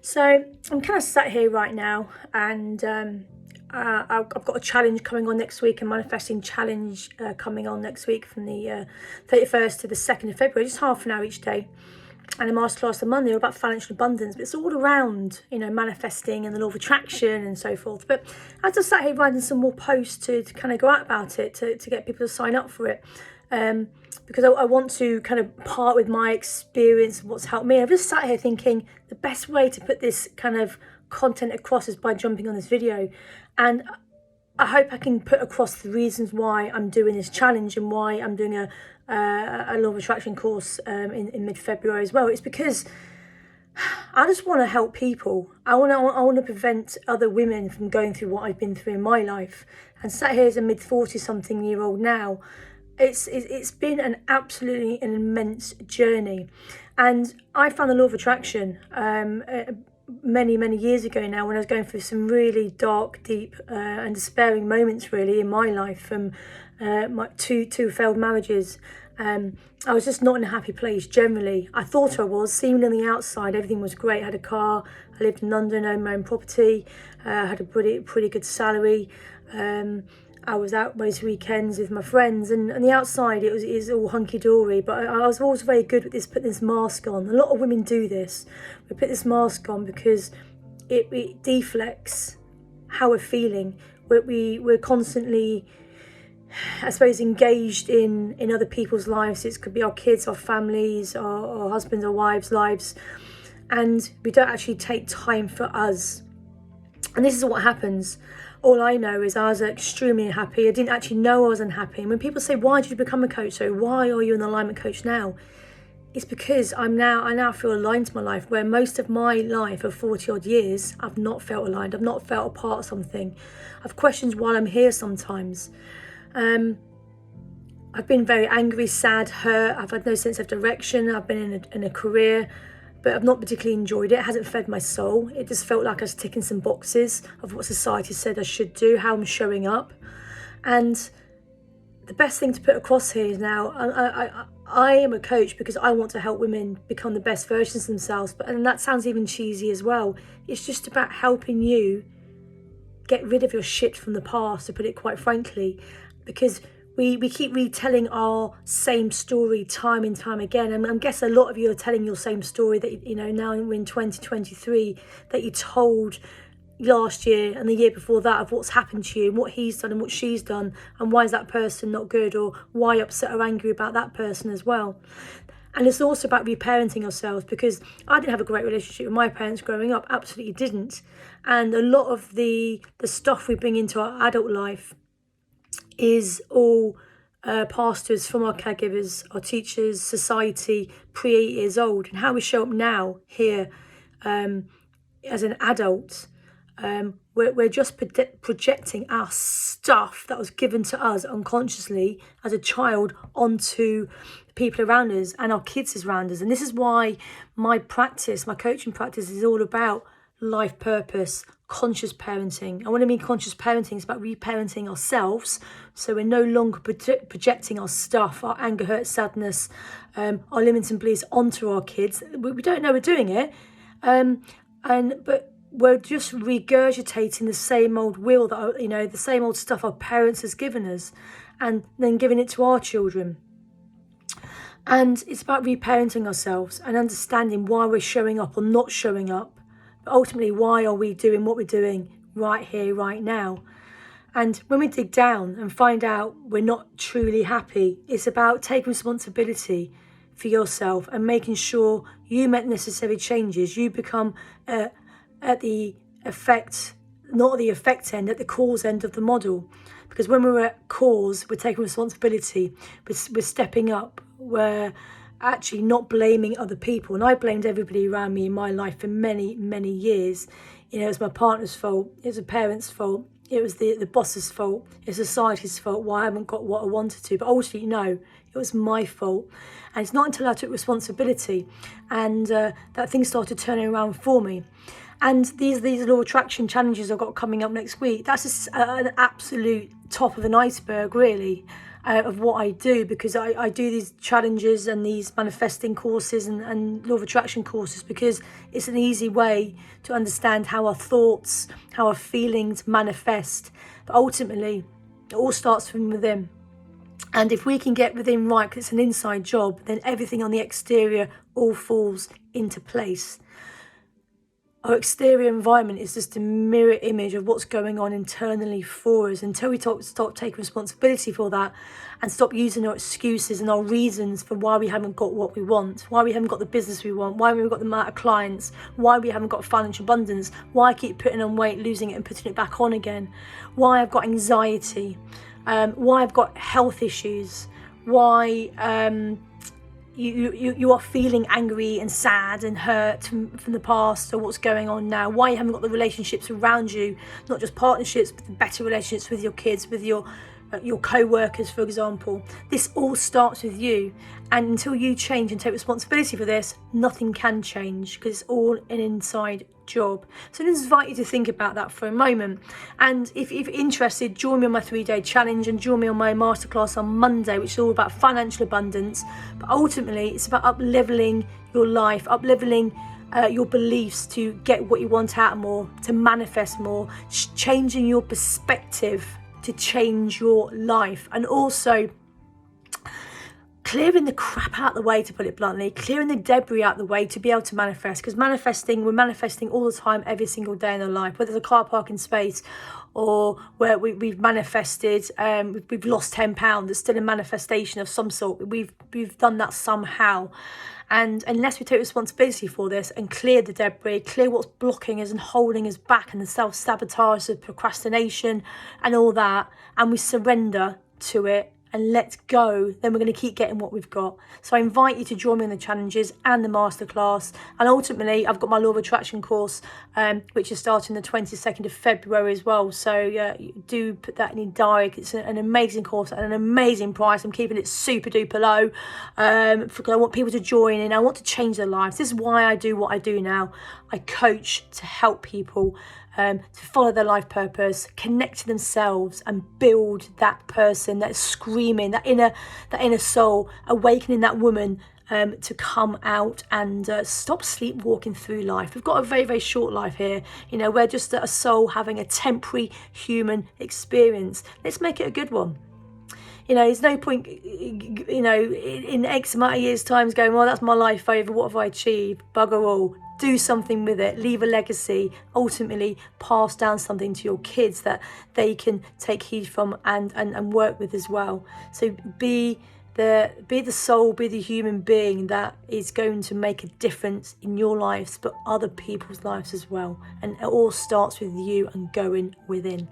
So I'm kind of sat here right now, and I've got a challenge coming on next week, a manifesting challenge coming on next week from the 31st to the 2nd of February, just half an hour each day. And a masterclass on Monday all about financial abundance, but it's all around, manifesting and the law of attraction and so forth. But I just sat here writing some more posts to kind of go out about it, to get people to sign up for it. Because I want to kind of part with my experience of what's helped me. I've just sat here thinking the best way to put this kind of content across is by jumping on this video. And I hope I can put across the reasons why I'm doing this challenge and why I'm doing a law of attraction course in mid-February as well. It's because I just want to help people. I want to prevent other women from going through what I've been through in my life. And sat here as a mid-40-something-year-old now, it's been an immense journey. And I found the law of attraction many years ago now, when I was going through some really dark, deep and despairing moments really in my life, from my two failed marriages. I was just not in a happy place generally. I thought I was, seeming on the outside everything was great. I had a car, I lived in London, owned my own property, had a pretty good salary. I was out most weekends with my friends, and on the outside it was all hunky-dory, but I was always very good at putting this mask on. A lot of women do this. We put this mask on because it deflects how we're feeling. We're constantly, I suppose, engaged in other people's lives. It could be our kids, our families, our husbands, our wives' lives, and we don't actually take time for us. And this is what happens. All I know is I was extremely unhappy. I didn't actually know I was unhappy. And when people say, why did you become a coach? So why are you an alignment coach now? It's because I now feel aligned to my life, where most of my life of 40 odd years, I've not felt aligned. I've not felt a part of something. I've questioned why I'm here sometimes. I've been very angry, sad, hurt. I've had no sense of direction. I've been in a career, but I've not particularly enjoyed it. It hasn't fed my soul. It just felt like I was ticking some boxes of what society said I should do, how I'm showing up. And the best thing to put across here is now, I am a coach because I want to help women become the best versions of themselves. And that sounds even cheesy as well. It's just about helping you get rid of your shit from the past, to put it quite frankly, because we keep retelling our same story time and time again. And I guess a lot of you are telling your same story that, now we're in 2023, that you told last year and the year before that, of what's happened to you and what he's done and what she's done, and why is that person not good, or why upset or angry about that person as well. And it's also about reparenting ourselves, because I didn't have a great relationship with my parents growing up, absolutely didn't. And a lot of the stuff we bring into our adult life is all passed to us from our caregivers, our teachers, society, pre-8 years old. And how we show up now here as an adult, we're just projecting our stuff that was given to us unconsciously as a child onto the people around us and our kids around us. And this is why my coaching practice is all about life purpose, conscious parenting. And when I mean conscious parenting, it's about reparenting ourselves, so we're no longer projecting our stuff, our anger, hurt, sadness, our limiting beliefs onto our kids. We don't know we're doing it, but we're just regurgitating the same old wheel that the same old stuff our parents has given us, and then giving it to our children. And it's about reparenting ourselves and understanding why we're showing up or not showing up. But ultimately, why are we doing what we're doing right here, right now? And when we dig down and find out we're not truly happy, it's about taking responsibility for yourself and making sure you make necessary changes. You become at the effect, not at the effect end, at the cause end of the model. Because when we're at cause, we're taking responsibility, we're stepping up, we're actually not blaming other people. And I blamed everybody around me in my life for many years. It was my partner's fault, it was a parent's fault, it was the boss's fault, it's society's fault why I haven't got what I wanted to. But ultimately, no, it was my fault. And it's not until I took responsibility and that things started turning around for me. And these law of attraction challenges I've got coming up next week, that's an absolute top of an iceberg, really. of what I do, because I do these challenges and these manifesting courses and law of attraction courses because it's an easy way to understand how our thoughts, how our feelings manifest. But ultimately, it all starts from within. And if we can get within right, because it's an inside job, then everything on the exterior all falls into place. Our exterior environment is just a mirror image of what's going on internally for us. Until we stop taking responsibility for that and stop using our excuses and our reasons for why we haven't got what we want, why we haven't got the business we want, why we haven't got the amount of clients, why we haven't got financial abundance, why I keep putting on weight, losing it and putting it back on again, why I've got anxiety, why I've got health issues, why you are feeling angry and sad and hurt from the past or what's going on now, why you haven't got the relationships around you, not just partnerships, but the better relationships with your kids, with your co-workers, for example. This all starts with you, and until you change and take responsibility for this, nothing can change, because it's all an inside job. So I just invite you to think about that for a moment. And if you're interested, join me on my 3-day challenge and join me on my masterclass on Monday, which is all about financial abundance. But ultimately, it's about up-leveling your life, up-leveling your beliefs to get what you want out more, to manifest more, changing your perspective to change your life, and also clearing the crap out the way, to put it bluntly, clearing the debris out the way to be able to manifest. Because we're manifesting all the time, every single day in our life, whether it's a car parking space or where we've manifested, we've lost 10 pounds, it's still a manifestation of some sort. We've done that somehow. And unless we take responsibility for this and clear the debris, clear what's blocking us and holding us back, and the self-sabotage, the procrastination and all that, and we surrender to it and let go, then we're going to keep getting what we've got. So I invite you to join me in the challenges and the masterclass. And ultimately, I've got my Law of Attraction course, which is starting the 22nd of February as well. So do put that in your diary. It's an amazing course at an amazing price. I'm keeping it super duper low because I want people to join in. I want to change their lives. This is why I do what I do now. I coach to help people to follow their life purpose, connect to themselves and build that person that's screaming, that inner soul, awakening that woman to come out and stop sleepwalking through life. We've got a very, very short life here. We're just a soul having a temporary human experience. Let's make it a good one. There's no point, in X amount of years' time going, well, that's my life over, what have I achieved? Bugger all. Do something with it, leave a legacy, ultimately pass down something to your kids that they can take heed from and work with as well. So be the soul, be the human being that is going to make a difference in your lives, but other people's lives as well. And it all starts with you and going within.